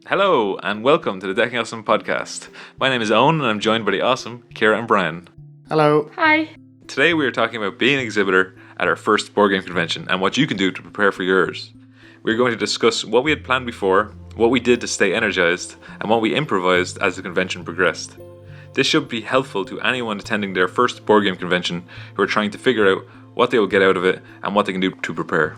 Hello, and welcome to the Decking Awesome podcast. My name is Owen, and I'm joined by the awesome Kira and Brian. Hello. Hi. Today we are talking about being an exhibitor at our first board game convention and what you can do to prepare for yours. We're going to discuss what we had planned before, what we did to stay energized, and what we improvised as the convention progressed. This should be helpful to anyone attending their first board game convention who are trying to figure out what they will get out of it and what they can do to prepare.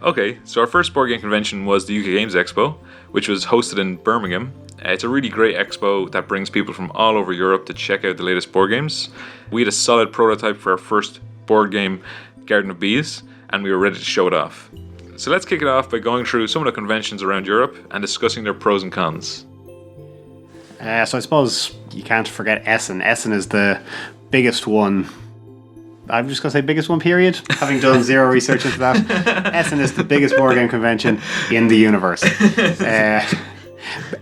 Okay, so our first board game convention was the UK Games Expo, which was hosted in Birmingham. It's a really great expo that brings people from all over Europe to check out the latest board games. We had a solid prototype for our first board game, Garden of Bees, and we were ready to show it off. So let's kick it off by going through some of the conventions around Europe and discussing their pros and cons. So I suppose you can't forget Essen. Essen is the biggest one. I'm just going to say biggest one, period. Having done zero research into that. Essen is the biggest board game convention in the universe.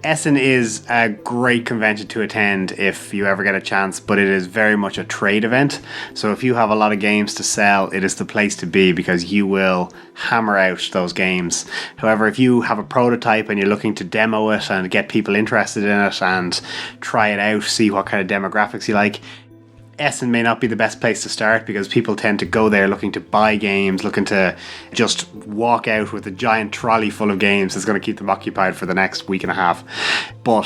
Essen is a great convention to attend if you ever get a chance, but it is very much a trade event. So if you have a lot of games to sell, it is the place to be because you will hammer out those games. However, if you have a prototype and you're looking to demo it and get people interested in it and try it out, see what kind of demographics you like, Essen may not be the best place to start because people tend to go there looking to buy games, looking to just walk out with a giant trolley full of games that's going to keep them occupied for the next week and a half. But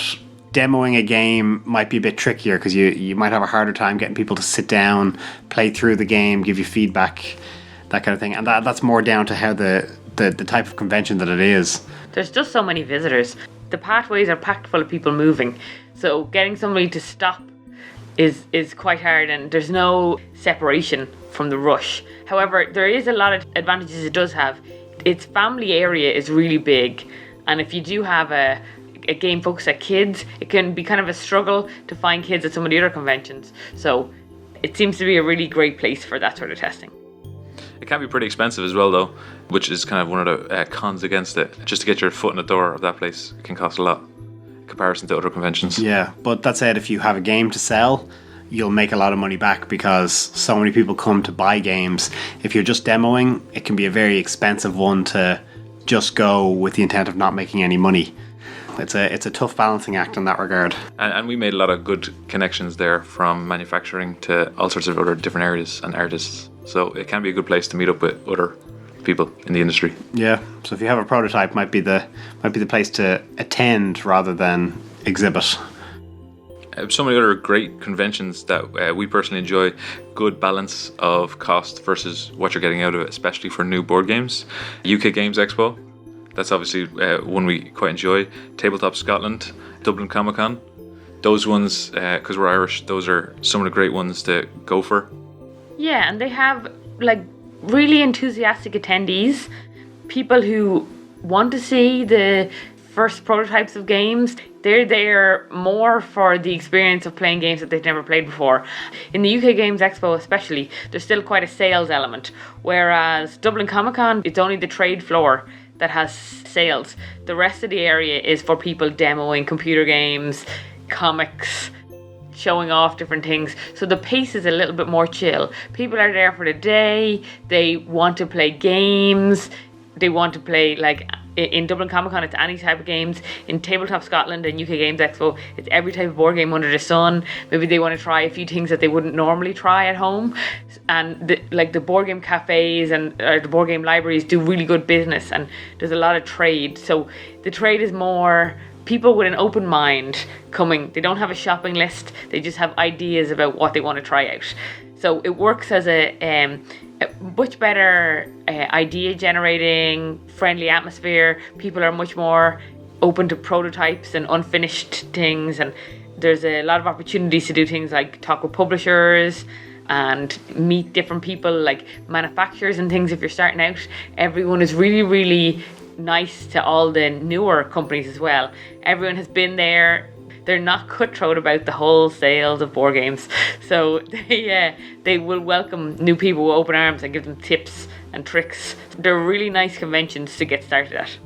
demoing a game might be a bit trickier because you might have a harder time getting people to sit down, play through the game, give you feedback, that kind of thing. And that's more down to how the type of convention that it is. There's just so many visitors. The pathways are packed full of people moving. So getting somebody to stop is quite hard, and there's no separation from the rush. However, there is a lot of advantages it does have. Its family area is really big, and if you do have a game focused at kids, it can be kind of a struggle to find kids at some of the other conventions. So it seems to be a really great place for that sort of testing. It can be pretty expensive as well though, which is kind of one of the cons against it. Just to get your foot in the door of that place, it can cost a lot in comparison to other conventions. Yeah, but that said, if you have a game to sell, you'll make a lot of money back because so many people come to buy games. If you're just demoing, it can be a very expensive one to just go with the intent of not making any money. It's a tough balancing act in that regard. And we made a lot of good connections there, from manufacturing to all sorts of other different areas and artists. So it can be a good place to meet up with other people in the industry. Yeah, so if you have a prototype, might be the place to attend rather than exhibit. Some of the other great conventions that we personally enjoy, good balance of cost versus what you're getting out of it, especially for new board games. UK Games Expo, that's obviously one we quite enjoy. Tabletop Scotland, Dublin Comic Con. Those ones, because we're Irish, those are some of the great ones to go for. Yeah, and they have really enthusiastic attendees, people who want to see the first prototypes of games. They're there more for the experience of playing games that they've never played before. In the UK Games Expo especially, there's still quite a sales element, whereas Dublin Comic Con, it's only the trade floor that has sales. The rest of the area is for people demoing computer games, comics, showing off different things. So the pace is a little bit more chill. People are there for the day, they want to play games, they want to play in Dublin Comic Con, it's any type of games. In Tabletop Scotland and UK Games Expo, it's every type of board game under the sun. Maybe they want to try a few things that they wouldn't normally try at home. And the board game cafes and the board game libraries do really good business, and there's a lot of trade. So the trade is more people with an open mind coming. They don't have a shopping list. They just have ideas about what they want to try out. So it works as a much better idea generating, friendly atmosphere. People are much more open to prototypes and unfinished things, and there's a lot of opportunities to do things like talk with publishers and meet different people, like manufacturers and things. If you're starting out, everyone is really, really nice to all the newer companies as well. Everyone has been there. They're not cutthroat about the whole sales of board games. So they will welcome new people with open arms and give them tips and tricks. They're really nice conventions to get started at.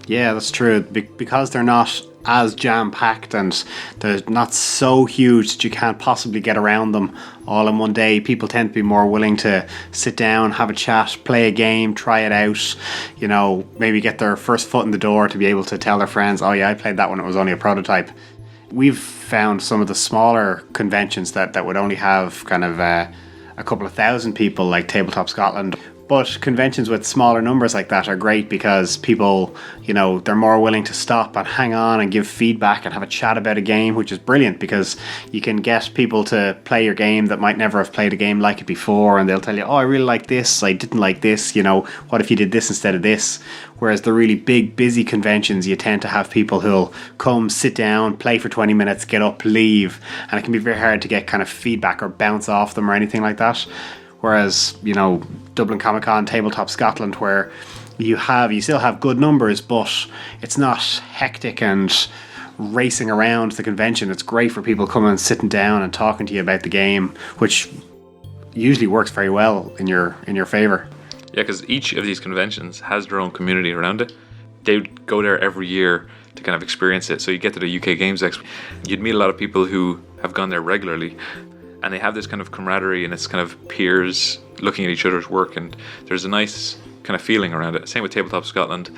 Yeah, that's true. Because they're not as jam-packed and they're not so huge that you can't possibly get around them all in one day, people tend to be more willing to sit down, have a chat, play a game, try it out, maybe get their first foot in the door to be able to tell their friends, oh yeah, I played that when it was only a prototype. We've found some of the smaller conventions that would only have kind of a couple of thousand people, like Tabletop Scotland. But conventions with smaller numbers like that are great because people, they're more willing to stop and hang on and give feedback and have a chat about a game, which is brilliant because you can get people to play your game that might never have played a game like it before, and they'll tell you, oh, I really like this, I didn't like this, what if you did this instead of this? Whereas the really big, busy conventions, you tend to have people who'll come, sit down, play for 20 minutes, get up, leave, and it can be very hard to get kind of feedback or bounce off them or anything like that. Whereas, Dublin Comic Con, Tabletop Scotland, where you still have good numbers, but it's not hectic and racing around the convention. It's great for people coming, sitting down and talking to you about the game, which usually works very well in your favor. Yeah, because each of these conventions has their own community around it. They would go there every year to kind of experience it. So you get to the UK Games Expo, you'd meet a lot of people who have gone there regularly, and they have this kind of camaraderie and it's kind of peers looking at each other's work, and there's a nice kind of feeling around it. Same with Tabletop Scotland.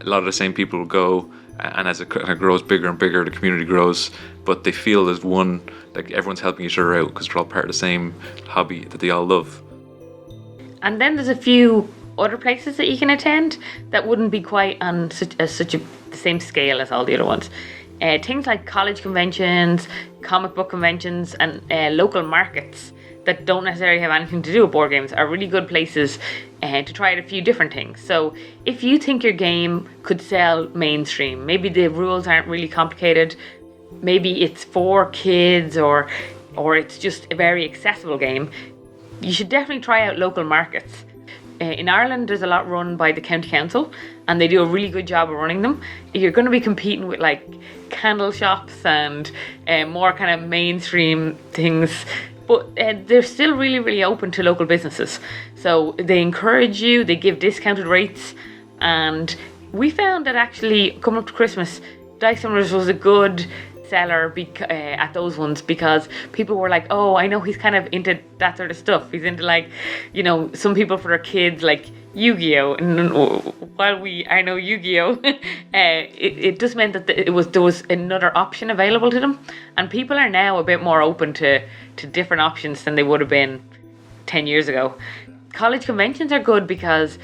A lot of the same people will go, and as it kind of grows bigger and bigger, the community grows, but they feel as one, like everyone's helping each other out because they're all part of the same hobby that they all love. And then there's a few other places that you can attend that wouldn't be quite on the same scale as all the other ones. Things like college conventions, comic book conventions, and local markets that don't necessarily have anything to do with board games are really good places to try out a few different things. So if you think your game could sell mainstream, maybe the rules aren't really complicated, maybe it's for kids or it's just a very accessible game, you should definitely try out local markets. In Ireland, there's a lot run by the county council, and they do a really good job of running them. You're going to be competing with like candle shops and more kind of mainstream things, but they're still really, really open to local businesses. So they encourage you, they give discounted rates, and we found that actually coming up to Christmas, Dice Tumblers was a good seller at those ones because people were like, oh, I know he's kind of into that sort of stuff. He's into like, some people for their kids like Yu-Gi-Oh! And while I know Yu-Gi-Oh! It just meant that there was another option available to them, and people are now a bit more open to different options than they would have been 10 years ago. College conventions are good because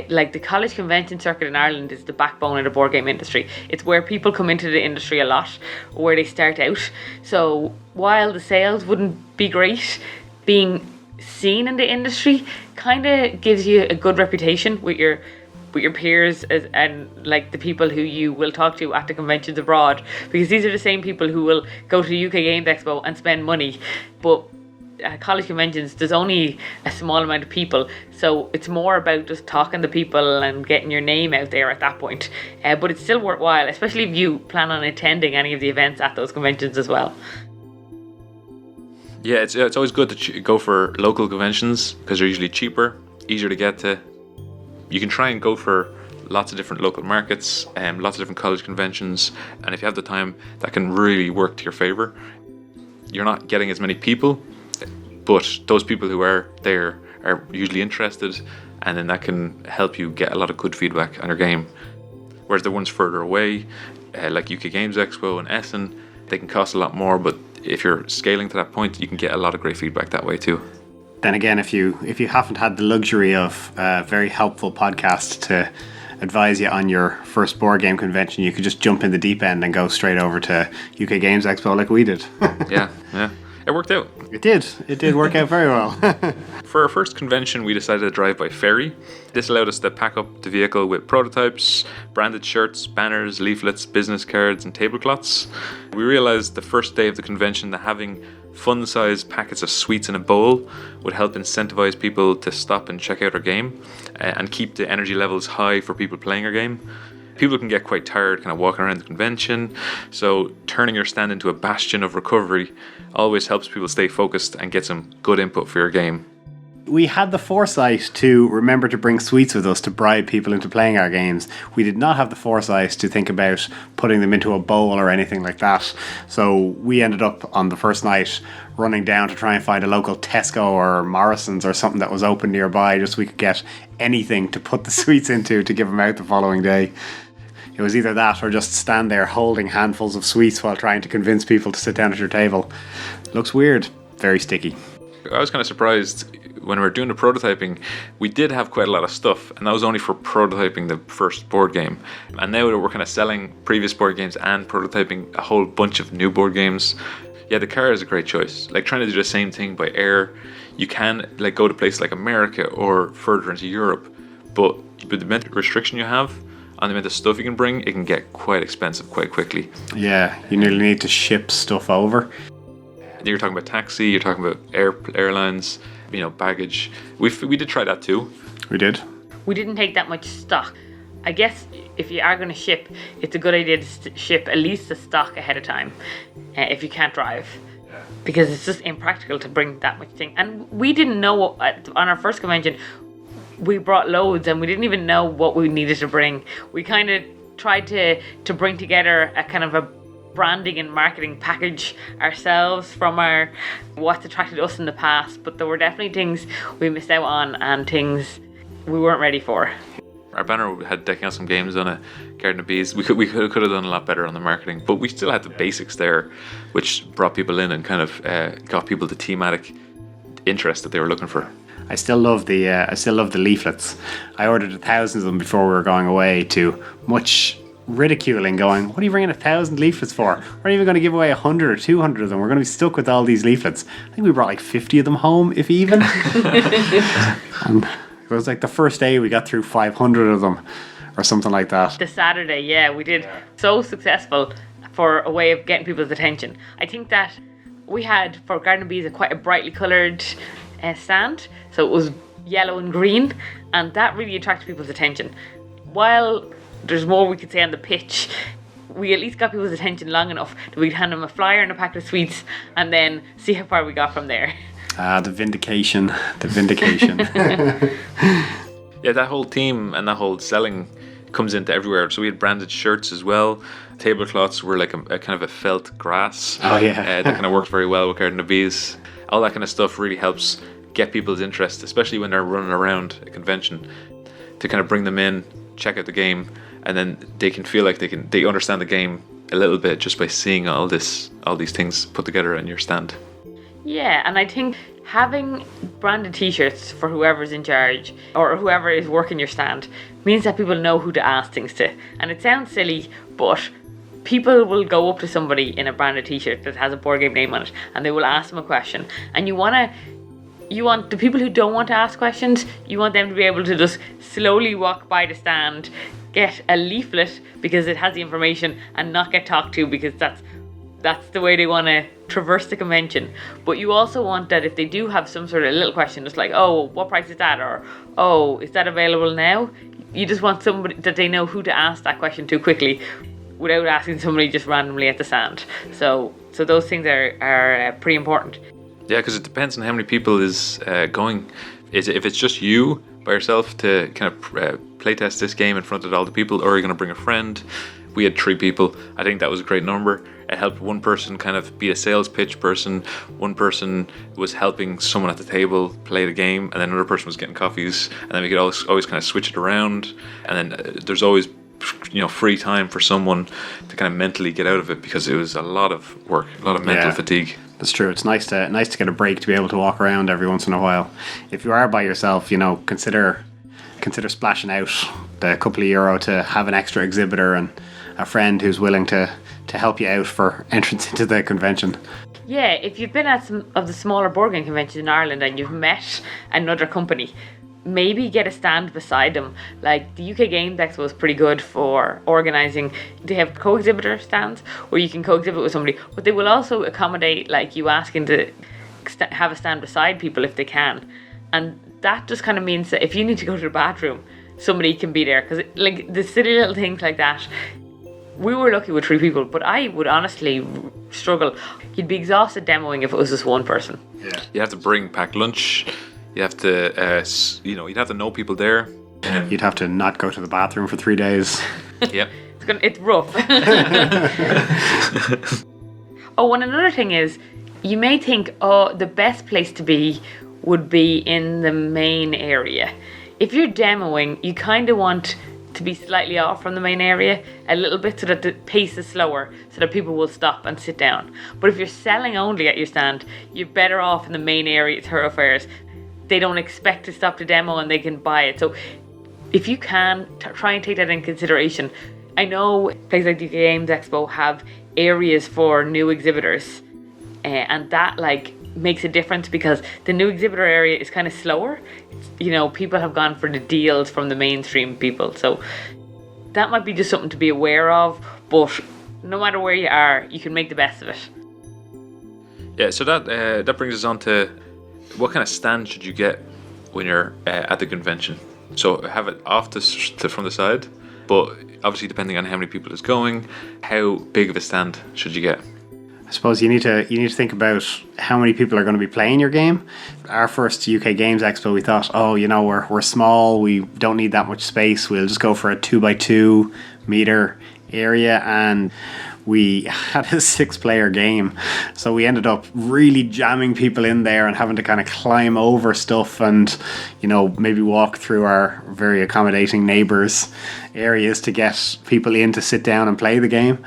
like the college convention circuit in Ireland is the backbone of the board game industry. It's where people come into the industry a lot, where they start out. So while the sales wouldn't be great, being seen in the industry kind of gives you a good reputation with your peers and like the people who you will talk to at the conventions abroad, because these are the same people who will go to the UK Games Expo and spend money. But at college conventions, there's only a small amount of people, so it's more about just talking to people and getting your name out there at that point. But it's still worthwhile, especially if you plan on attending any of the events at those conventions as well. Yeah, it's always good to go for local conventions because they're usually cheaper, easier to get to. You can try and go for lots of different local markets and lots of different college conventions, and if you have the time, that can really work to your favor. You're not getting as many people, but those people who are there are usually interested, and then that can help you get a lot of good feedback on your game. Whereas the ones further away, like UK Games Expo and Essen, they can cost a lot more, but if you're scaling to that point, you can get a lot of great feedback that way too. Then again, if you haven't had the luxury of a very helpful podcast to advise you on your first board game convention, you could just jump in the deep end and go straight over to UK Games Expo like we did. Yeah. It worked out. It did work out very well. For our first convention, we decided to drive by ferry. This allowed us to pack up the vehicle with prototypes, branded shirts, banners, leaflets, business cards, and tablecloths. We realized the first day of the convention that having fun-sized packets of sweets in a bowl would help incentivize people to stop and check out our game and keep the energy levels high for people playing our game. People can get quite tired kind of walking around the convention, so turning your stand into a bastion of recovery always helps people stay focused and get some good input for your game. we had the foresight to remember to bring sweets with us to bribe people into playing our games. We did not have the foresight to think about putting them into a bowl or anything like that. So we ended up on the first night running down to try and find a local Tesco or Morrison's or something that was open nearby, just so we could get anything to put the sweets into to give them out the following day. It was either that or just stand there holding handfuls of sweets while trying to convince people to sit down at your table. Looks weird. Very sticky. I was kind of surprised when we were doing the prototyping. We did have quite a lot of stuff, and that was only for prototyping the first board game. And now that we're kind of selling previous board games and prototyping a whole bunch of new board games, yeah, the car is a great choice. Like trying to do the same thing by air, you can like go to places like America or further into Europe, but with the amount of restriction you have on the amount of stuff you can bring, it can get quite expensive quite quickly. Yeah, you nearly need to ship stuff over. You're talking about taxi, you're talking about airlines, baggage. We did try that too. We did. We didn't take that much stock. I guess if you are going to ship, it's a good idea to ship at least the stock ahead of time if you can't drive. Because it's just impractical to bring that much thing. And we didn't know, on our first convention, we brought loads and we didn't even know what we needed to bring. We kind of tried to bring together a kind of a branding and marketing package ourselves from what's attracted us in the past, but there were definitely things we missed out on and things we weren't ready for. Our banner had decking out some games on it, Garden of Bees. We could have done a lot better on the marketing, but we still had the basics there, which brought people in and kind of got people the thematic interest that they were looking for. I still love the leaflets. I ordered 1,000 of them before we were going away, to much ridiculing, going, what are you bringing 1,000 leaflets for? We're not even going to give away 100 or 200 of them. We're going to be stuck with all these leaflets. I think we brought like 50 of them home, if even. And it was like the first day we got through 500 of them or something like that. The Saturday, yeah, we did so successful for a way of getting people's attention. I think that we had, for Garden of Bees, quite a brightly coloured stand. So it was yellow and green, and that really attracted people's attention. While there's more we could say on the pitch, we at least got people's attention long enough that we'd hand them a flyer and a packet of sweets and then see how far we got from there. The vindication. Yeah, that whole team and that whole selling comes into everywhere. So we had branded shirts as well. Tablecloths were like a kind of a felt grass. Oh yeah. That kind of worked very well with Garden of Bees. All that kind of stuff really helps get people's interest, especially when they're running around a convention, to kind of bring them in, check out the game, and then they can feel like they understand the game a little bit just by seeing all these things put together in your stand. Yeah, and I think having branded t-shirts for whoever's in charge or whoever is working your stand means that people know who to ask things to. And it sounds silly, but people will go up to somebody in a branded t-shirt that has a board game name on it and they will ask them a question. And you want the people who don't want to ask questions, you want them to be able to just slowly walk by the stand, get a leaflet because it has the information, and not get talked to because that's the way they want to traverse the convention. But you also want that if they do have some sort of little question, just like, oh, what price is that? Or, oh, is that available now? You just want somebody that they know who to ask that question to quickly without asking somebody just randomly at the stand. So those things are pretty important. Yeah, because it depends on how many people is going. If it's just you by yourself to kind of playtest this game in front of all the people, or are you going to bring a friend? We had 3 people. I think that was a great number. It helped one person kind of be a sales pitch person. One person was helping someone at the table play the game, and then another person was getting coffees. And then we could always kind of switch it around. And then there's always free time for someone to kind of mentally get out of it, because it was a lot of work, a lot of mental fatigue. That's true. It's nice to get a break, to be able to walk around every once in a while. If you are by yourself, consider splashing out the couple of euro to have an extra exhibitor and a friend who's willing to help you out for entrance into the convention. Yeah, if you've been at some of the smaller board game conventions in Ireland and you've met another company, maybe get a stand beside them. Like the UK Games Expo was pretty good for organising. They have co-exhibitor stands where you can co-exhibit with somebody, but they will also accommodate like you asking to have a stand beside people if they can. And that just kind of means that if you need to go to the bathroom, somebody can be there. Because like the silly little things like that, we were lucky with 3 people, but I would honestly struggle. You'd be exhausted demoing if it was just one person. Yeah. You have to bring packed lunch. You have to, you'd have to know people there. You'd have to not go to the bathroom for 3 days. Yep. It's rough. Oh, and another thing is, you may think, oh, the best place to be would be in the main area. If you're demoing, you kind of want to be slightly off from the main area a little bit so that the pace is slower, so that people will stop and sit down. But if you're selling only at your stand, you're better off in the main area thoroughfares. They don't expect to stop the demo and they can buy it. So if you can, try and take that in consideration. I know places like the UK Games Expo have areas for new exhibitors, and that makes a difference because the new exhibitor area is kind of slower. People have gone for the deals from the mainstream people, so that might be just something to be aware of. But no matter where you are, you can make the best of it. Yeah, so that brings us on to what kind of stand should you get when you're at the convention. So have it off from the side, but obviously depending on how many people is going, how big of a stand should you get? I suppose you need to think about how many people are going to be playing your game. Our first UK Games Expo, we thought, we're small, we don't need that much space, we'll just go for a 2x2 meter area, and we had a 6-player game, so we ended up really jamming people in there and having to kind of climb over stuff and maybe walk through our very accommodating neighbours areas to get people in to sit down and play the game.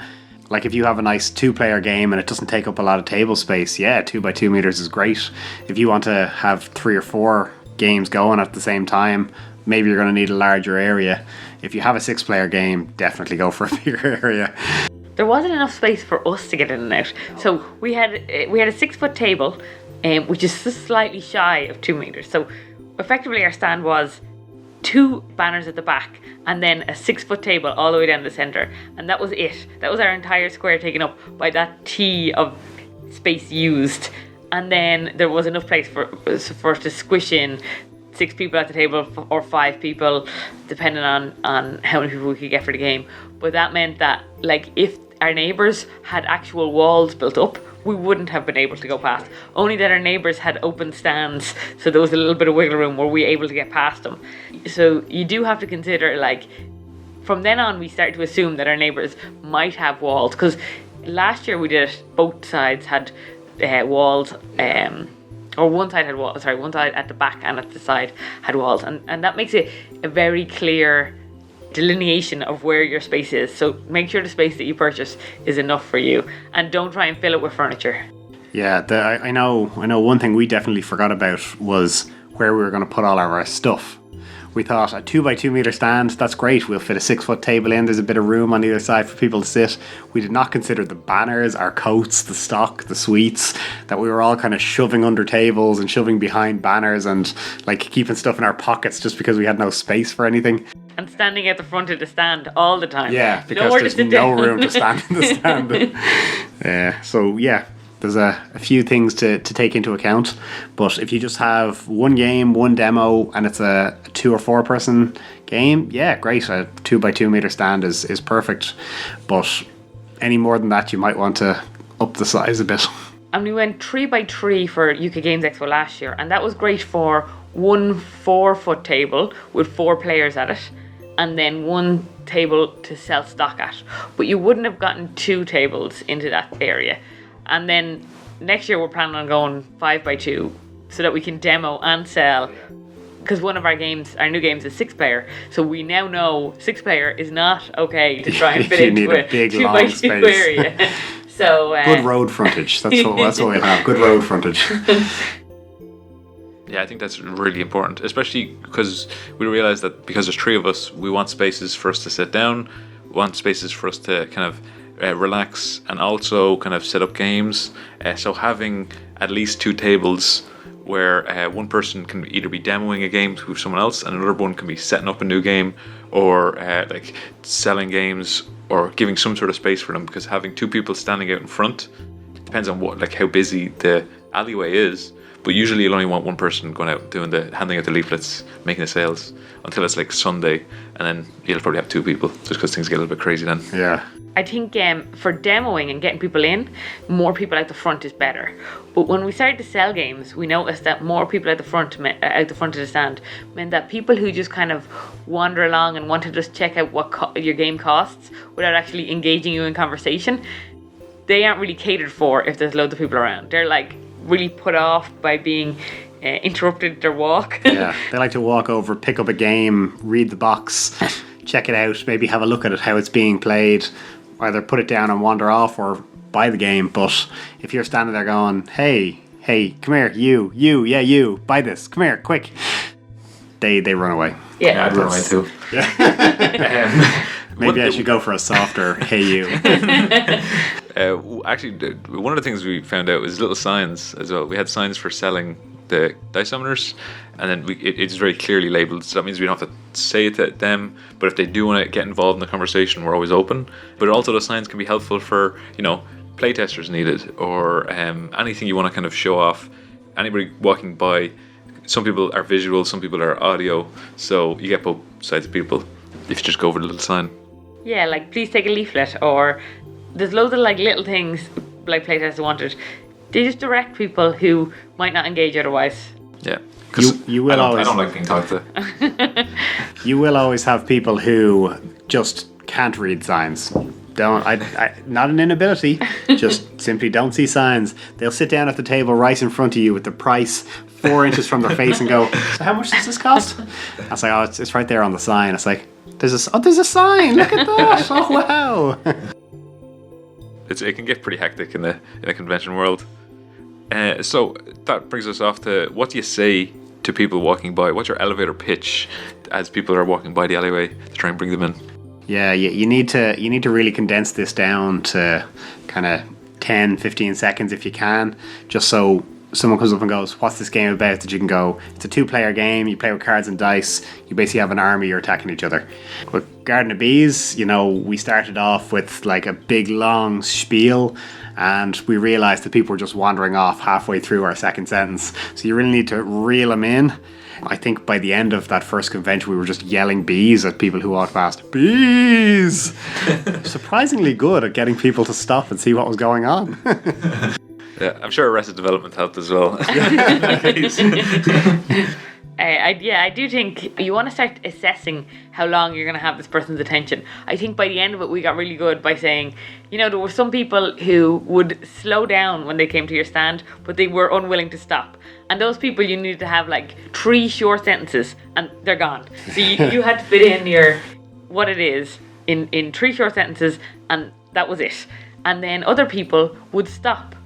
Like if you have a nice 2-player game and it doesn't take up a lot of table space, 2x2 meters is great. If you want to have 3 or 4 games going at the same time, maybe you're going to need a larger area. If you have a 6-player game, definitely go for a bigger area. There wasn't enough space for us to get in and out, so we had a 6-foot table, which is just slightly shy of 2 meters. So effectively, our stand was 2 banners at the back and then a 6-foot table all the way down the center, and that was it. That was our entire square taken up by that T of space used, and then there was enough place for us to squish in 6 people at the table or 5 people, depending on how many people we could get for the game. But that meant that if our neighbours had actual walls built up, we wouldn't have been able to go past. Only that our neighbours had open stands, so there was a little bit of wiggle room where we were able to get past them. So you do have to consider, from then on we started to assume that our neighbours might have walls, because last year we did it, both sides had walls, or one side had walls, one side at the back and at the side had walls, and that makes it a very clear delineation of where your space is. So make sure the space that you purchase is enough for you, and don't try and fill it with furniture. Yeah, I know one thing we definitely forgot about was where we were going to put all of our stuff. We thought a 2x2 meter stand, that's great, we'll fit a 6-foot table in, there's a bit of room on either side for people to sit. We did not consider the banners, our coats, the stock, the sweets, that we were all kind of shoving under tables and shoving behind banners and keeping stuff in our pockets just because we had no space for anything. And standing at the front of the stand all the time. Yeah, because there's no room to stand in the stand. There's a few things to take into account, but if you just have one game, one demo, and it's a 2 or 4 person game, great, a 2x2 meter stand is perfect, but any more than that you might want to up the size a bit. And we went 3x3 for UK Games Expo last year, and that was great for one 4-foot table with 4 players at it, and then one table to sell stock at. But you wouldn't have gotten 2 tables into that area. And then next year we're planning on going 5x2 so that we can demo and sell. Because one of our games, our new games, is 6-player. So we now know 6-player is not okay to try and fit into a big 2x2 area. So good road frontage. That's what we'll have. Good road frontage. Yeah, I think that's really important, especially because we realize that because there's 3 of us, we want spaces for us to sit down, we want spaces for us to kind of relax and also kind of set up games. So having at least 2 tables where one person can either be demoing a game with someone else and another one can be setting up a new game or selling games or giving some sort of space for them, because having 2 people standing out in front, it depends on how busy the alleyway is. But usually you'll only want one person going out doing handing out the leaflets, making the sales, until it's Sunday, and then you'll probably have 2 people, just because things get a little bit crazy then. Yeah. I think for demoing and getting people in, more people out the front is better. But when we started to sell games, we noticed that more people out the front of the stand meant that people who just kind of wander along and want to just check out what your game costs without actually engaging you in conversation, they aren't really catered for if there's loads of people around. They're like really put off by being interrupted their walk. Yeah, they like to walk over, pick up a game, read the box, check it out, maybe have a look at it, how it's being played, either put it down and wander off or buy the game. But if you're standing there going, hey, come here, you, buy this, come here, quick, they run away. Yeah, I'd run away too. Maybe I should go for a softer hey you. Actually, one of the things we found out was little signs as well. We had signs for selling the dice summoners, and then it's very clearly labeled, so that means we don't have to say it to them, but if they do want to get involved in the conversation, we're always open. But also the signs can be helpful for, playtesters needed, or anything you want to kind of show off. Anybody walking by, some people are visual, some people are audio, so you get both sides of people if you just go over the little sign. Yeah, like please take a leaflet, or there's loads of like little things like playtesters wanted. They just direct people who might not engage otherwise. Yeah, you will I always. don't like being talked to. You will always have people who just can't read signs. Not an inability, just simply don't see signs. They'll sit down at the table right in front of you with the price 4 inches from their face and go, so how much does this cost? I was like, oh, it's right there on the sign. It's like, there's a sign, look at that, oh wow. It can get pretty hectic in a convention world. So that brings us off to, what do you say to people walking by? What's your elevator pitch as people are walking by the alleyway to try and bring them in? Yeah, you need to really condense this down to kind of 10, 15 seconds if you can, just so someone comes up and goes, what's this game about? That you can go, it's a 2-player game, you play with cards and dice, you basically have an army, you're attacking each other. With Garden of Bees, we started off with like a big long spiel, and we realized that people were just wandering off halfway through our second sentence, so you really need to reel them in. I think by the end of that first convention, we were just yelling bees at people who walked past. Bees! Surprisingly good at getting people to stop and see what was going on. Yeah, I'm sure Arrested Development helped as well. I do think you want to start assessing how long you're going to have this person's attention. I think by the end of it, we got really good by saying, there were some people who would slow down when they came to your stand, but they were unwilling to stop. And those people, you needed to have like 3 short sentences, and they're gone. So you had to fit in what it is in 3 short sentences, and that was it. And then other people would stop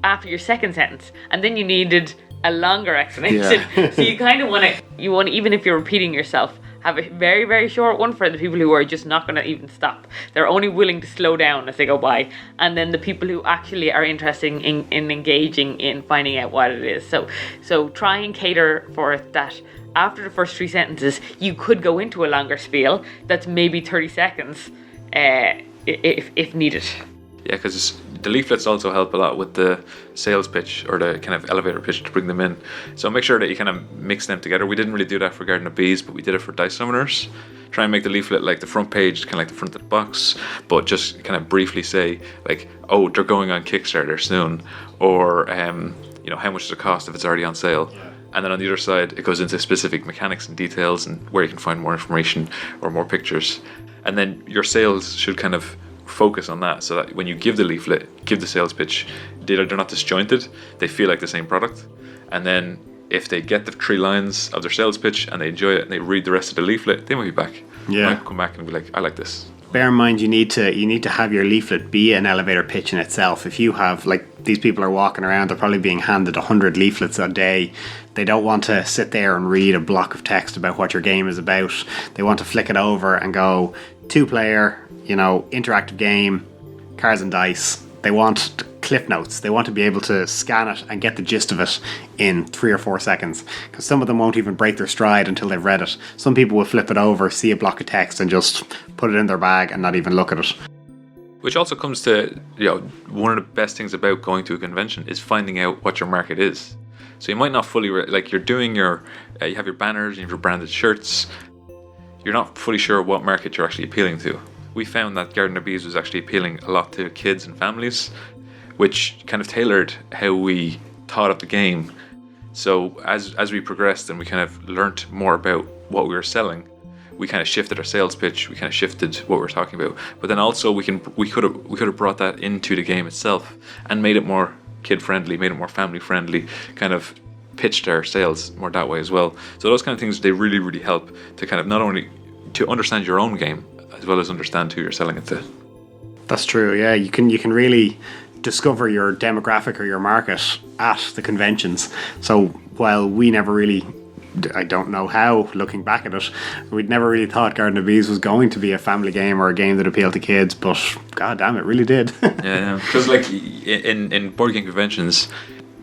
after your second sentence, and then you needed a longer explanation. Yeah. So you kind of want to, even if you're repeating yourself, have a very, very short one for the people who are just not going to even stop. They're only willing to slow down as they go by. And then the people who actually are interested in engaging in finding out what it is. So try and cater for it that after the first 3 sentences, you could go into a longer spiel that's maybe 30 seconds if needed. Yeah, because the leaflets also help a lot with the sales pitch or the kind of elevator pitch to bring them in. So make sure that you kind of mix them together. We didn't really do that for Garden of Bees, but we did it for Dice Summoners. Try and make the leaflet like the front page, kind of like the front of the box, but just kind of briefly say like, oh, they're going on Kickstarter soon, or how much does it cost if it's already on sale? Yeah. And then on the other side, it goes into specific mechanics and details and where you can find more information or more pictures. And then your sales should kind of focus on that, so that when you give the leaflet, give the sales pitch, they're not disjointed, they feel like the same product. And then if they get the 3 lines of their sales pitch and they enjoy it and they read the rest of the leaflet, they might be back. Yeah, might come back and be like, I like this. Bear in mind, you need to have your leaflet be an elevator pitch in itself. If you have, like, these people are walking around, they're probably being handed 100 leaflets a day. They don't want to sit there and read a block of text about what your game is about. They want to flick it over and go, 2-player, interactive game, cards and dice. They want cliff notes. They want to be able to scan it and get the gist of it in 3 or 4 seconds, because some of them won't even break their stride until they've read it. Some people will flip it over, see a block of text and just put it in their bag and not even look at it. Which also comes to, one of the best things about going to a convention is finding out what your market is. So you might not fully, you're doing you have your banners, you have your branded shirts. You're not fully sure what market you're actually appealing to. we found that Garden of Bees was actually appealing a lot to kids and families, which kind of tailored how we thought of the game. So as we progressed and we kind of learnt more about what we were selling, we kind of shifted our sales pitch. We kind of shifted what we were talking about. But then also we could have brought that into the game itself and made it more kid friendly, made it more family friendly. Kind of pitched our sales more that way as well. So those kind of things, they really, really help to kind of not only to understand your own game as well as understand who you're selling it to. That's true. Yeah, you can really discover your demographic or your market at the conventions. So while we never really, I don't know how, looking back at it, we'd never really thought Garden of Bees was going to be a family game or a game that appealed to kids, but god damn, it really did. Yeah, because like in board game conventions,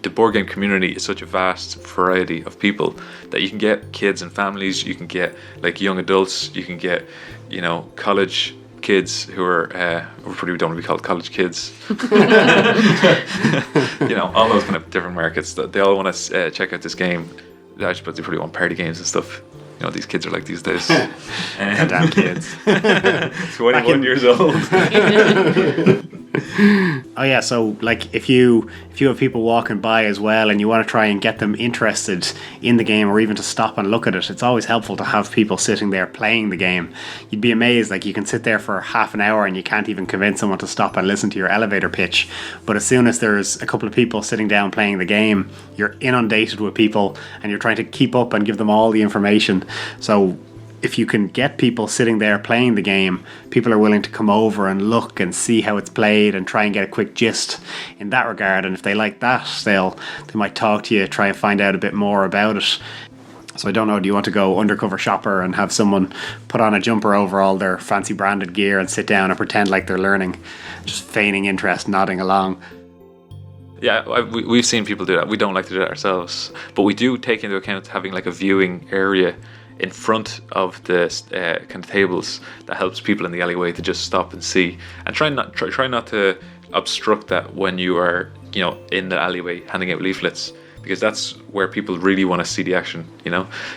the board game community is such a vast variety of people that you can get kids and families, you can get like young adults, you can get, college kids who are probably don't want to be called college kids. All those kind of different markets that they all want to check out this game. But they probably want party games and stuff. These kids are like these days. Damn kids. 21 years old. Oh yeah, so like if you have people walking by as well and you want to try and get them interested in the game or even to stop and look at it, it's always helpful to have people sitting there playing the game. You'd be amazed, like you can sit there for half an hour and you can't even convince someone to stop and listen to your elevator pitch. But as soon as there's a couple of people sitting down playing the game, you're inundated with people and you're trying to keep up and give them all the information. So if you can get people sitting there playing the game, people are willing to come over and look and see how it's played and try and get a quick gist in that regard. And if they like that, they might talk to you, try and find out a bit more about it. So I don't know, do you want to go undercover shopper and have someone put on a jumper over all their fancy branded gear and sit down and pretend like they're learning, just feigning interest, nodding along? Yeah, we've seen people do that. We don't like to do that ourselves, but we do take into account having like a viewing area in front of the kind of tables that helps people in the alleyway to just stop and see, and try not to obstruct that when you are in the alleyway handing out leaflets, because that's where people really want to see the action.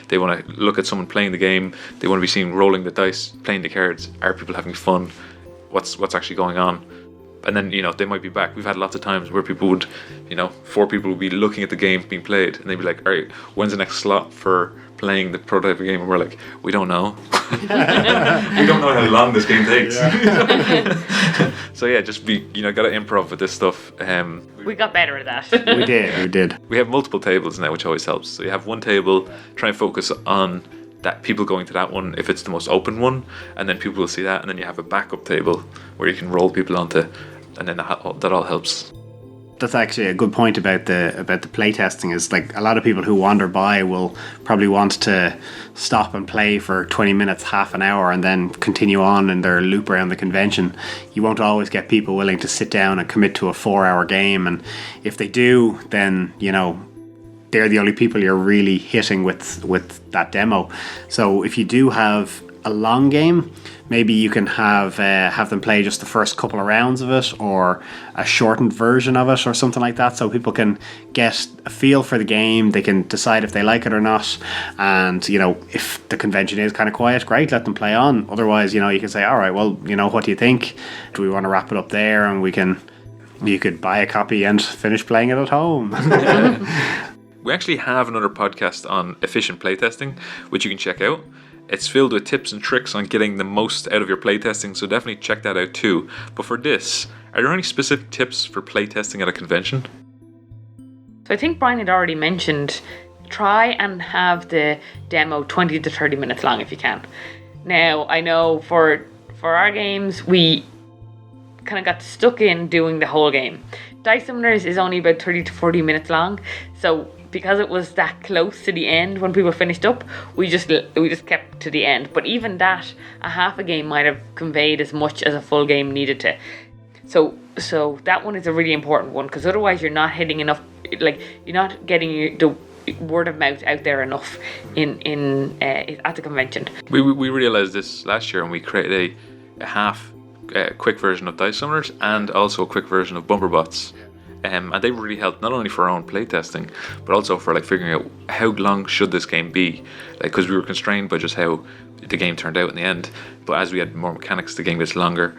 They want to look at someone playing the game, they want to be seen rolling the dice, playing the cards. Are people having fun? What's actually going on? And then they might be back. We've had lots of times where people would 4 people would be looking at the game being played and they'd be like, all right, when's the next slot for playing the prototype game? And we're like, we don't know. We don't know how long this game takes. Yeah. So yeah, just be gotta improv with this stuff. We got better at that. We did. We have multiple tables now, which always helps. So you have one table, try and focus on that, people going to that one if it's the most open one, and then people will see that, and then you have a backup table where you can roll people onto, and then that all helps. That's actually a good point about the playtesting. Is like a lot of people who wander by will probably want to stop and play for 20 minutes, half an hour, and then continue on in their loop around the convention. You won't always get people willing to sit down and commit to a 4-hour game, and if they do, then they're the only people you're really hitting with that demo. So if you do have a long game, maybe you can have them play just the first couple of rounds of it, or a shortened version of it, or something like that, so people can get a feel for the game. They can decide if they like it or not, and if the convention is kind of quiet, great, let them play on. Otherwise, you can say, all right, well, what do you think? Do we want to wrap it up there, and you could buy a copy and finish playing it at home. We actually have another podcast on efficient playtesting, which you can check out. It's filled with tips and tricks on getting the most out of your playtesting, so definitely check that out too. But for this, are there any specific tips for playtesting at a convention? So I think Brian had already mentioned, try and have the demo 20 to 30 minutes long if you can. Now, I know for our games, we kind of got stuck in doing the whole game. Dice Summoners is only about 30 to 40 minutes long, so because it was that close to the end when people finished up, we just kept to the end. But even that, a half a game might have conveyed as much as a full game needed to. So that one is a really important one, because otherwise you're not hitting enough, like you're not getting the word of mouth out there enough in at the convention. We realized this last year when we created a half quick version of Dice Summoners and also a quick version of Bumper Bots. And they really helped not only for our own playtesting, but also for like figuring out how long should this game be, like, because we were constrained by just how the game turned out in the end. But as we had more mechanics, the game gets longer.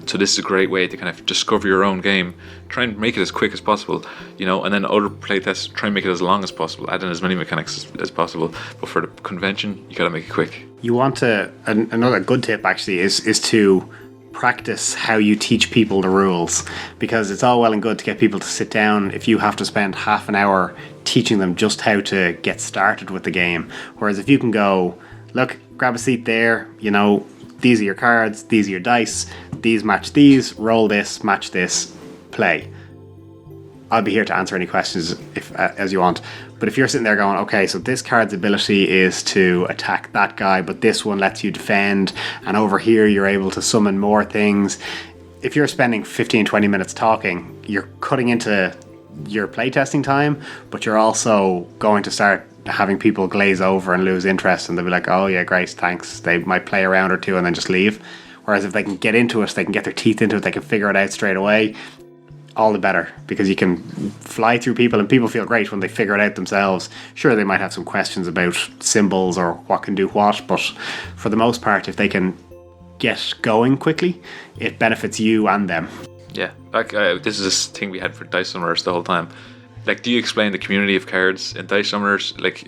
So this is a great way to kind of discover your own game. Try and make it as quick as possible, and then other playtests try and make it as long as possible. Add in as many mechanics as possible. But for the convention, you gotta make it quick. You want to, another good tip actually is to practice how you teach people the rules, because it's all well and good to get people to sit down if you have to spend half an hour teaching them just how to get started with the game. Whereas if you can go, look, grab a seat there, these are your cards, these are your dice, these match these, roll this, match this, play. I'll be here to answer any questions if as you want. But if you're sitting there going, okay, so this card's ability is to attack that guy, but this one lets you defend, and over here you're able to summon more things. If you're spending 15, 20 minutes talking, you're cutting into your playtesting time, but you're also going to start having people glaze over and lose interest, and they'll be like, oh yeah, great, thanks. They might play a round or two and then just leave. Whereas if they can get into it, they can get their teeth into it, they can figure it out straight away, all the better, because you can fly through people and people feel great when they figure it out themselves. Sure, they might have some questions about symbols or what can do what, but for the most part, if they can get going quickly, it benefits you and them. Yeah, this is this thing we had for Dice Summoners the whole time. Like, do you explain the community of cards in Dice Summoners? Like,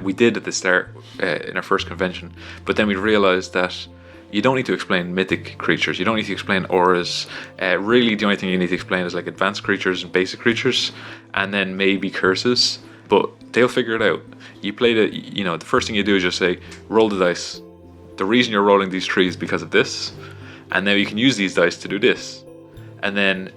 we did at the start in our first convention, but then we realised that you don't need to explain mythic creatures. You don't need to explain auras. Really, the only thing you need to explain is like advanced creatures and basic creatures, and then maybe curses. But they'll figure it out. You play the first thing you do is just say, roll the dice. The reason you're rolling these trees is because of this, and now you can use these dice to do this, and then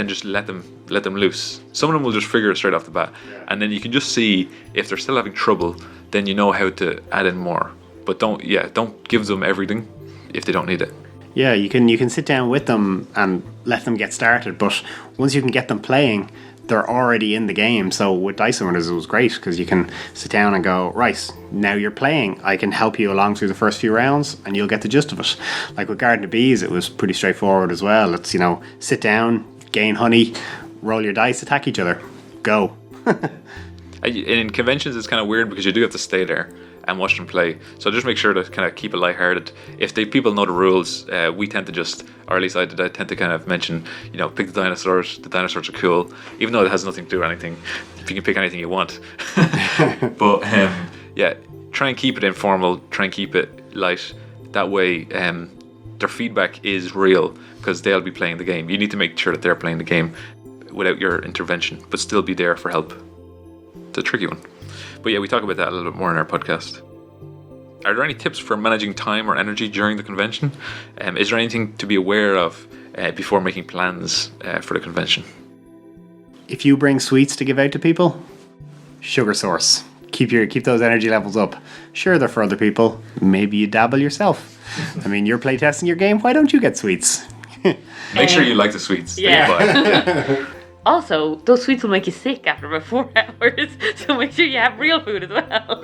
just let them loose. Some of them will just figure it straight off the bat, and then you can just see if they're still having trouble. Then you know how to add in more. But don't give them everything if they don't need it. Yeah, you can sit down with them and let them get started, but once you can get them playing, they're already in the game. So with Dice Summoners, it was great because you can sit down and go, right, now you're playing. I can help you along through the first few rounds and you'll get the gist of it. Like with Garden of Bees, it was pretty straightforward as well. It's, sit down, gain honey, roll your dice, attack each other, go. In conventions, it's kind of weird because you do have to stay there and watch them play. So just make sure to kind of keep it lighthearted. If people know the rules, we tend to just, or at least I tend to kind of mention, pick the dinosaurs. The dinosaurs are cool, even though it has nothing to do with anything. If you can pick anything you want. But try and keep it informal. Try and keep it light. That way, their feedback is real because they'll be playing the game. You need to make sure that they're playing the game without your intervention, but still be there for help. It's a tricky one. But yeah, we talk about that a little bit more in our podcast. Are there any tips for managing time or energy during the convention? Is there anything to be aware of before making plans for the convention? If you bring sweets to give out to people, sugar source. Keep those energy levels up. Sure, they're for other people. Maybe you dabble yourself. I mean, you're playtesting your game. Why don't you get sweets? Make sure you like the sweets. Yeah. Also, those sweets will make you sick after about 4 hours, so make sure you have real food as well.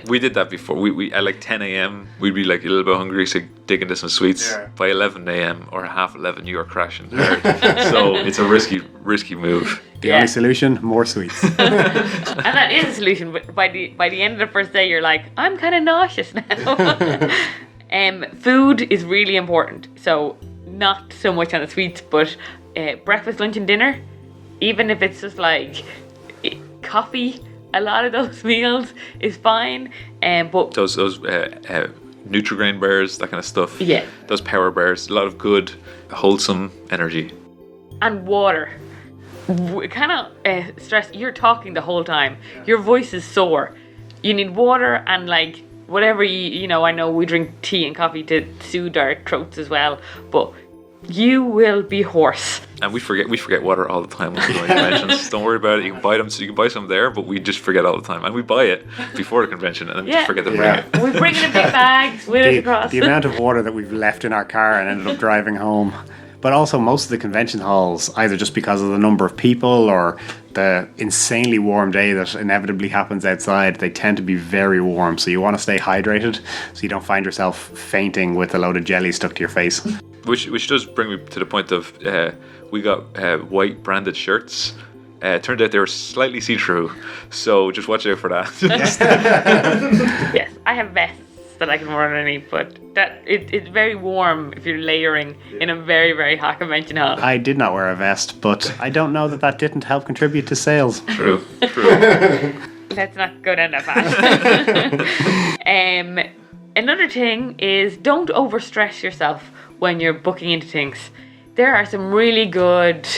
We did that before. We at like 10 a.m. we'd be like a little bit hungry, so dig into some sweets. Yeah. By 11 a.m. or half 11, you are crashing hard. So it's a risky move. The only solution: more sweets. And that is a solution. But by the end of the first day, you're like, I'm kind of nauseous now. Food is really important. So not so much on the sweets, but breakfast, lunch, and dinner. Even if it's just like coffee, a lot of those meals is fine. But those Nutri-Grain bars, that kind of stuff. Yeah. Those power bars, a lot of good, wholesome energy. And water. Kind of stress. You're talking the whole time. Your voice is sore. You need water and like whatever I know we drink tea and coffee to soothe our throats as well, but you will be hoarse. And we forget water all the time when we go to conventions. Don't worry about it. You can buy them, so you can buy some there, but we just forget all the time. And we buy it before the convention, and then we just forget to bring it. We bring it in big bags with us across. The amount of water that we've left in our car and ended up driving home. But also most of the convention halls, either just because of the number of people or the insanely warm day that inevitably happens outside, they tend to be very warm. So you want to stay hydrated so you don't find yourself fainting with a load of jelly stuck to your face. Which does bring me to the point of we got white branded shirts. Turned out they were slightly see-through, so just watch out for that. Yes, I have vests. that I can run underneath, but it's very warm if you're layering in a very, very hot convention hall. I did not wear a vest, but I don't know that didn't help contribute to sales. True. Let's not go down that path. Another thing is don't overstress yourself when you're booking into things. There are some really good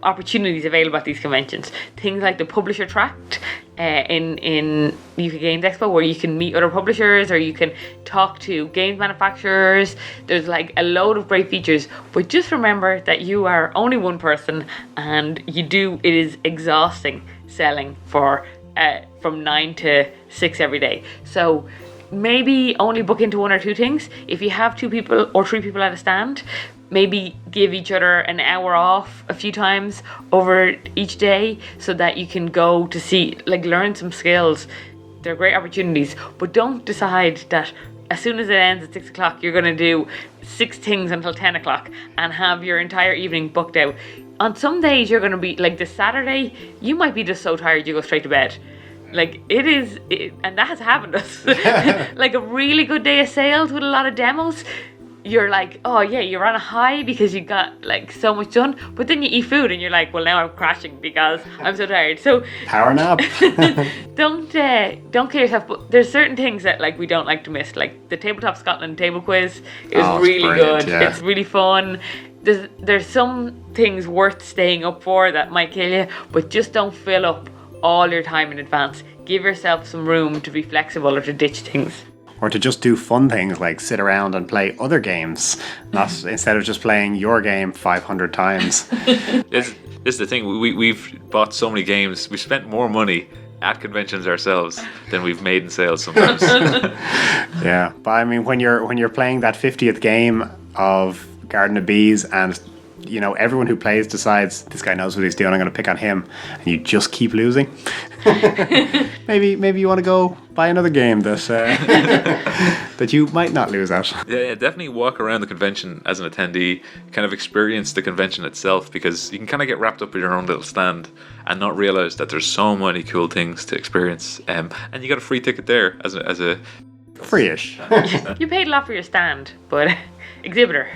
opportunities available at these conventions. Things like the publisher tract in UK Games Expo, where you can meet other publishers or you can talk to games manufacturers. There's like a load of great features, but just remember that you are only one person, and it is exhausting selling for from 9 to 6 every day. So maybe only book into 1 or 2 things. If you have 2 people or 3 people at a stand, maybe give each other an hour off a few times over each day so that you can go to see, like, learn some skills. They're great opportunities, but don't decide that as soon as it ends at 6 o'clock, you're going to do 6 things until 10 o'clock and have your entire evening booked out. On some days, you're going to be, like this Saturday, you might be just so tired you go straight to bed. Like, and that has happened to us. Like a really good day of sales with a lot of demos, you're like, oh yeah, you're on a high because you got like so much done, but then you eat food and you're like, well, now I'm crashing because I'm so tired. So Power nap. don't kill yourself. But there's certain things that like we don't like to miss, like the Tabletop Scotland table quiz is really good. Yeah. It's really fun. There's some things worth staying up for that might kill you, but just don't fill up all your time in advance. Give yourself some room to be flexible or to ditch things. Or to just do fun things like sit around and play other games, not instead of just playing your game 500 times. This is the thing. We've bought so many games. We spent more money at conventions ourselves than we've made in sales sometimes. Yeah, but I mean, when you're playing that 50th game of Garden of Bees, and you know everyone who plays decides this guy knows what he's doing, I'm going to pick on him, and you just keep losing. maybe you want to go buy another game that that you might not lose at. Yeah, definitely walk around the convention as an attendee, kind of experience the convention itself, because you can kind of get wrapped up in your own little stand and not realize that there's so many cool things to experience. And you got a free ticket there as a Free-ish. You paid a lot for your stand, but exhibitor.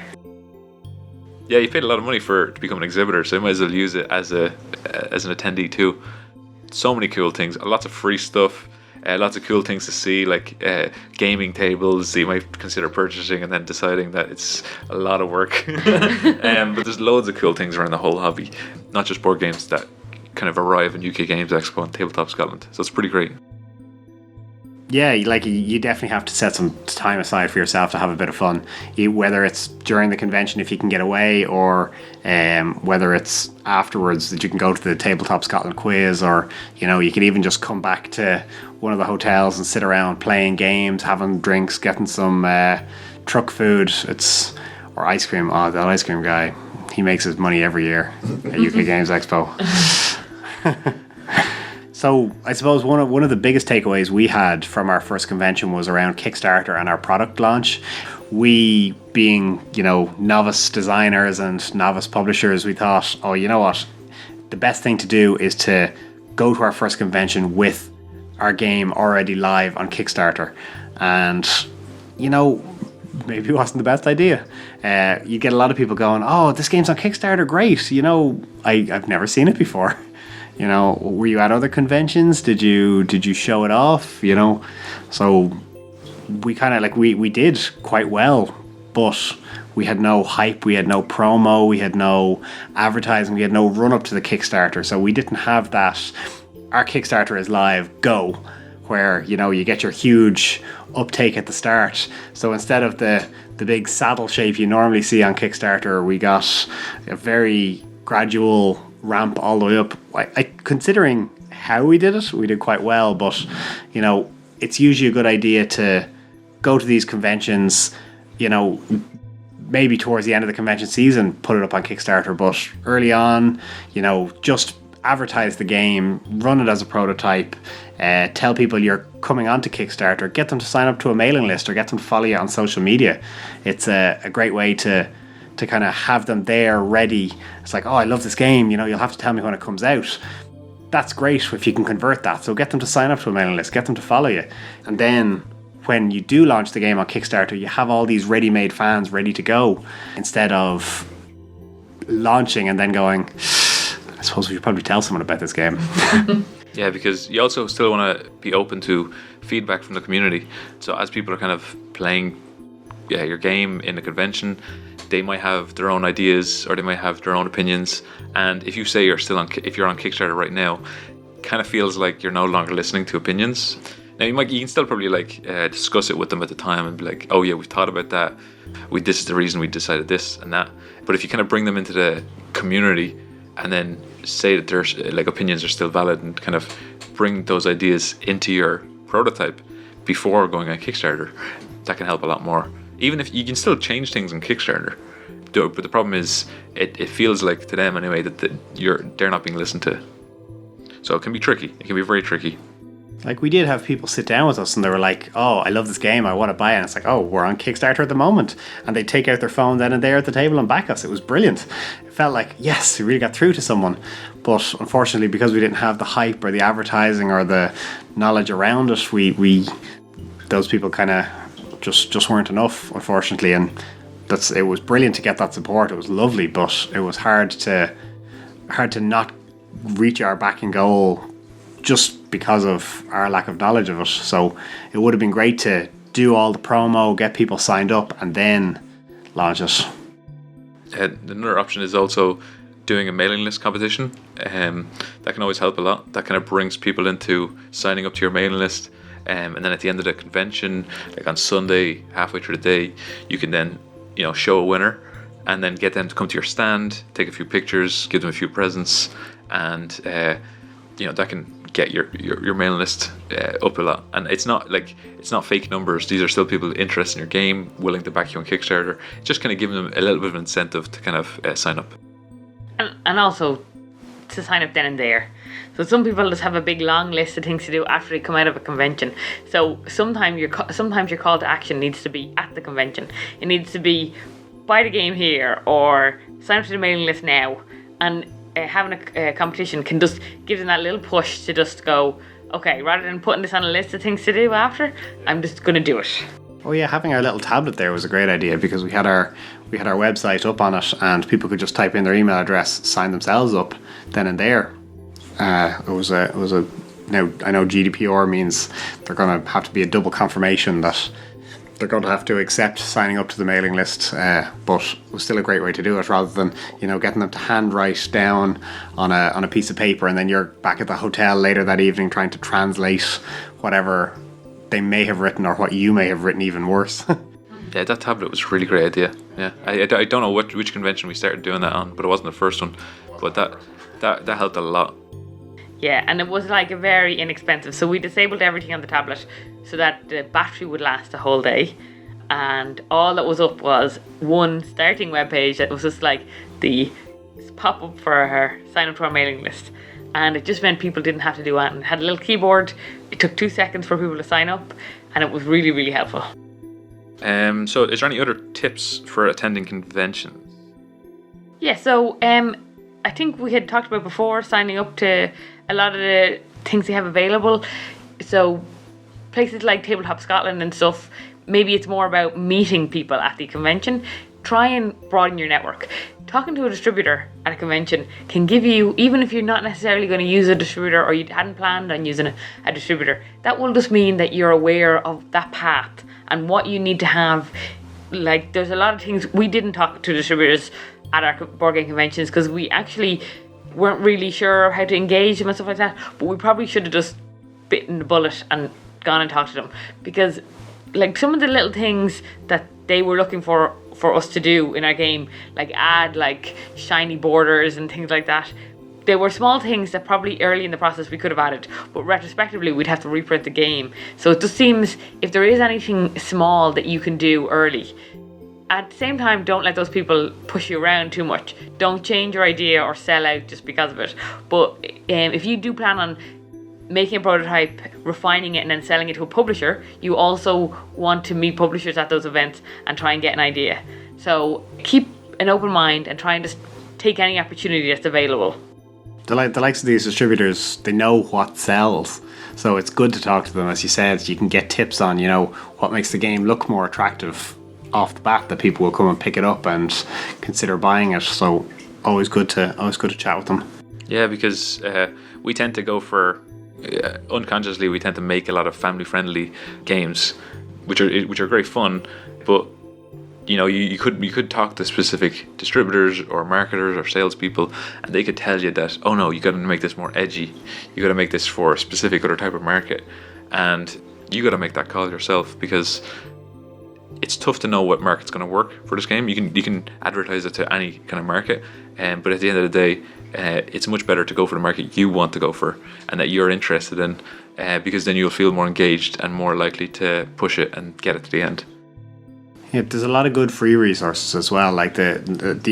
Yeah, you paid a lot of money to become an exhibitor, so you might as well use it as an attendee too. So many cool things, lots of free stuff, lots of cool things to see, like gaming tables that you might consider purchasing and then deciding that it's a lot of work. But there's loads of cool things around the whole hobby, not just board games that kind of arrive in UK Games Expo and Tabletop Scotland. So it's pretty great. Yeah, like you definitely have to set some time aside for yourself to have a bit of fun. Whether it's during the convention if you can get away, or whether it's afterwards that you can go to the Tabletop Scotland quiz, or you know you can even just come back to one of the hotels and sit around playing games, having drinks, getting some truck food. Or ice cream. Oh, that ice cream guy, he makes his money every year at UK Games Expo. So I suppose one of the biggest takeaways we had from our first convention was around Kickstarter and our product launch. We, being, you know, novice designers and novice publishers, we thought, oh, you know what? The best thing to do is to go to our first convention with our game already live on Kickstarter. And, you know, maybe it wasn't the best idea. You get a lot of people going, oh, this game's on Kickstarter, great. You know, I've never seen it before. You know, were you at other conventions? Did you show it off? You know, so we kind of we did quite well, but we had no hype, we had no promo, we had no advertising, we had no run up to the Kickstarter. So we didn't have that. Our Kickstarter is live, go, where you know you get your huge uptake at the start. So instead of the big saddle shape you normally see on Kickstarter, we got a very gradual ramp all the way up. Considering how we did it, we did quite well, but you know, it's usually a good idea to go to these conventions, you know, maybe towards the end of the convention season, put it up on Kickstarter, but early on, you know, just advertise the game, run it as a prototype, tell people you're coming onto Kickstarter, get them to sign up to a mailing list or get them to follow you on social media. It's a great way to kind of have them there ready. It's like, oh, I love this game, you know, you'll have to tell me when it comes out. That's great if you can convert that. So get them to sign up to a mailing list, get them to follow you. And then when you do launch the game on Kickstarter, you have all these ready-made fans ready to go, instead of launching and then going, I suppose we should probably tell someone about this game. Yeah, because you also still want to be open to feedback from the community. So as people are kind of playing your game in a convention, they might have their own ideas or they might have their own opinions. And if you say if you're on Kickstarter right now, it kind of feels like you're no longer listening to opinions. Now you can still probably discuss it with them at the time and be like, oh yeah, we've thought about that. This is the reason we decided this and that. But if you kind of bring them into the community and then say that their opinions are still valid and kind of bring those ideas into your prototype before going on Kickstarter, that can help a lot more. Even if you can still change things on Kickstarter, but the problem is it feels like to them anyway that they're not being listened to. So it can be tricky. It can be very tricky. Like, we did have people sit down with us and they were like, oh, I love this game, I want to buy it. And it's like, oh, we're on Kickstarter at the moment. And they take out their phone then and there at the table and back us. It was brilliant. It felt like, yes, we really got through to someone. But unfortunately, because we didn't have the hype or the advertising or the knowledge around it, we those people kind of just weren't enough, unfortunately. And it was brilliant to get that support. It was lovely, but it was hard to not reach our backing goal just because of our lack of knowledge of it. So it would have been great to do all the promo, get people signed up, and then launch it. Another option is also doing a mailing list competition. That can always help a lot. That kind of brings people into signing up to your mailing list. And then at the end of the convention, like on Sunday, halfway through the day, you can then, show a winner and then get them to come to your stand, take a few pictures, give them a few presents, and that can get your mailing list up a lot. And it's not fake numbers. These are still people interested in your game, willing to back you on Kickstarter. Just kind of giving them a little bit of incentive to kind of sign up. And also to sign up then and there. So some people just have a big long list of things to do after they come out of a convention. So sometimes your call to action needs to be at the convention. It needs to be buy the game here or sign up to the mailing list now. And having a competition can just give them that little push to just go, okay, rather than putting this on a list of things to do after, I'm just going to do it. Oh yeah, having our little tablet there was a great idea, because we had our website up on it and people could just type in their email address, sign themselves up then and there. It was a now I know GDPR means they're going to have to be a double confirmation that they're going to have to accept signing up to the mailing list, but it was still a great way to do it, rather than getting them to handwrite down on a piece of paper and then you're back at the hotel later that evening trying to translate whatever they may have written or what you may have written, even worse. Yeah, that tablet was a really great idea. Yeah, I don't know which convention we started doing that on, but it wasn't the first one. But that helped a lot. Yeah, and it was very inexpensive. So we disabled everything on the tablet so that the battery would last a whole day. And all that was up was one starting webpage that was just the pop up for our sign up to our mailing list. And it just meant people didn't have to do that. And it had a little keyboard. It took 2 seconds for people to sign up. And it was really, really helpful. So is there any other tips for attending conventions? Yeah, so I think we had talked about before signing up to a lot of the things they have available. So places like Tabletop Scotland and stuff, maybe it's more about meeting people at the convention. Try and broaden your network. Talking to a distributor at a convention can give you, even if you're not necessarily going to use a distributor or you hadn't planned on using a distributor, that will just mean that you're aware of that path and what you need to have. There's a lot of things we didn't talk to distributors at our board game conventions because we actually weren't really sure how to engage them and stuff like that, but we probably should have just bitten the bullet and gone and talked to them, because some of the little things that they were looking for us to do in our game, add shiny borders and things like that, they were small things that probably early in the process we could have added, but retrospectively we'd have to reprint the game. So it just seems if there is anything small that you can do early, at the same time, don't let those people push you around too much. Don't change your idea or sell out just because of it. But if you do plan on making a prototype, refining it, and then selling it to a publisher, you also want to meet publishers at those events and try and get an idea. So keep an open mind and try and just take any opportunity that's available. The likes of these distributors, they know what sells. So it's good to talk to them. As you said, you can get tips on, what makes the game look more attractive off the bat, that people will come and pick it up and consider buying it. So always good to chat with them. Yeah, because we tend to go for unconsciously we tend to make a lot of family-friendly games, which are great fun, but you could talk to specific distributors or marketers or salespeople, and they could tell you that, oh no, you got to make this more edgy, you got to make this for a specific other type of market, and you got to make that call yourself, because it's tough to know what market's going to work for this game. You can advertise it to any kind of market, but at the end of the day, it's much better to go for the market you want to go for and that you're interested in, because then you'll feel more engaged and more likely to push it and get it to the end. Yeah, there's a lot of good free resources as well. Like the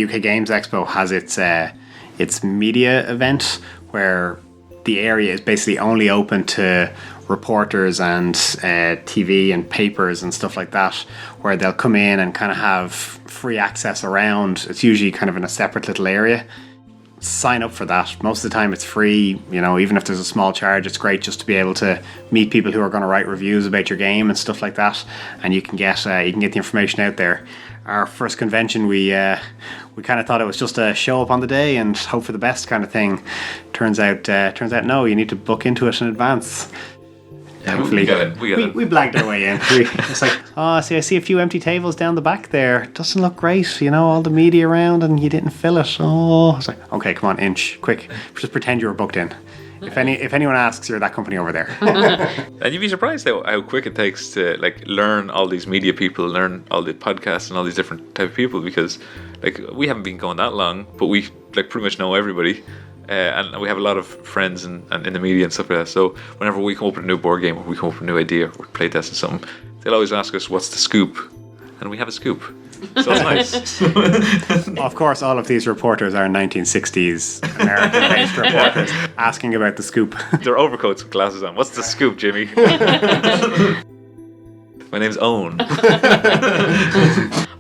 UK Games Expo has its media event, where the area is basically only open to reporters and TV and papers and stuff like that, where they'll come in and kind of have free access around. It's usually kind of in a separate little area. Sign up for that. Most of the time it's free, even if there's a small charge. It's great just to be able to meet people who are going to write reviews about your game and stuff like that, and you can get the information out there. Our first convention, we kind of thought it was just a show up on the day and hope for the best kind of thing. Turns out no, you need to book into it in advance. Yeah, we blagged our way in. It's like, I see a few empty tables down the back there. Doesn't look great, all the media around, and you didn't fill it. Oh, it's like, okay, come on, inch, quick, just pretend you were booked in. If anyone asks, you're that company over there. And you'd be surprised how quick it takes to learn all these media people, learn all the podcasts and all these different type of people, because we haven't been going that long, but we pretty much know everybody. And we have a lot of friends and in the media and stuff like that. So whenever we come up with a new board game, or we come up with a new idea, or playtesting something, they'll always ask us, what's the scoop? And we have a scoop. So it's nice. Of course, all of these reporters are 1960s American-based reporters asking about the scoop. Their overcoats with glasses on. What's the scoop, Jimmy? My name's Owen.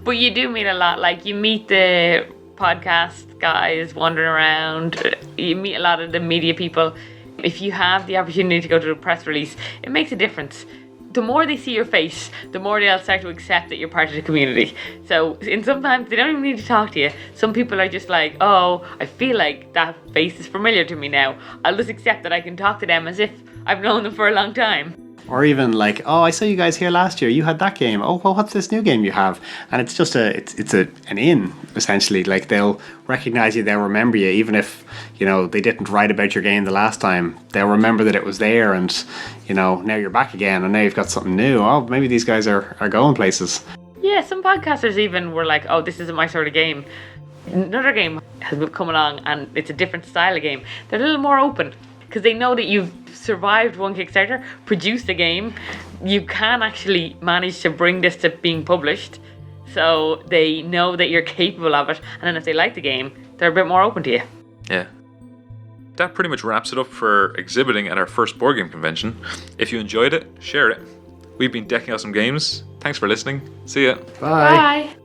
But you do meet a lot. You meet the podcast guys wandering around, you meet a lot of the media people. If you have the opportunity to go to a press release, it makes a difference. The more they see your face, the more they'll start to accept that you're part of the community. So, sometimes they don't even need to talk to you. Some people are just like, oh, I feel like that face is familiar to me now. I'll just accept that I can talk to them as if I've known them for a long time. Or even oh, I saw you guys here last year. You had that game. Oh, well, what's this new game you have? And it's just an in, essentially. They'll recognize you, they'll remember you, even if they didn't write about your game the last time. They'll remember that it was there, and now you're back again, and now you've got something new. Oh, maybe these guys are going places. Yeah, some podcasters even were like, oh, this isn't my sort of game. Another game has come along, and it's a different style of game. They're a little more open, because they know that you've survived one Kickstarter, produced a game, you can actually manage to bring this to being published, so they know that you're capable of it, and then if they like the game, they're a bit more open to you. Yeah. That pretty much wraps it up for exhibiting at our first board game convention. If you enjoyed it, share it. We've been decking out some games. Thanks for listening. See ya. Bye. Bye.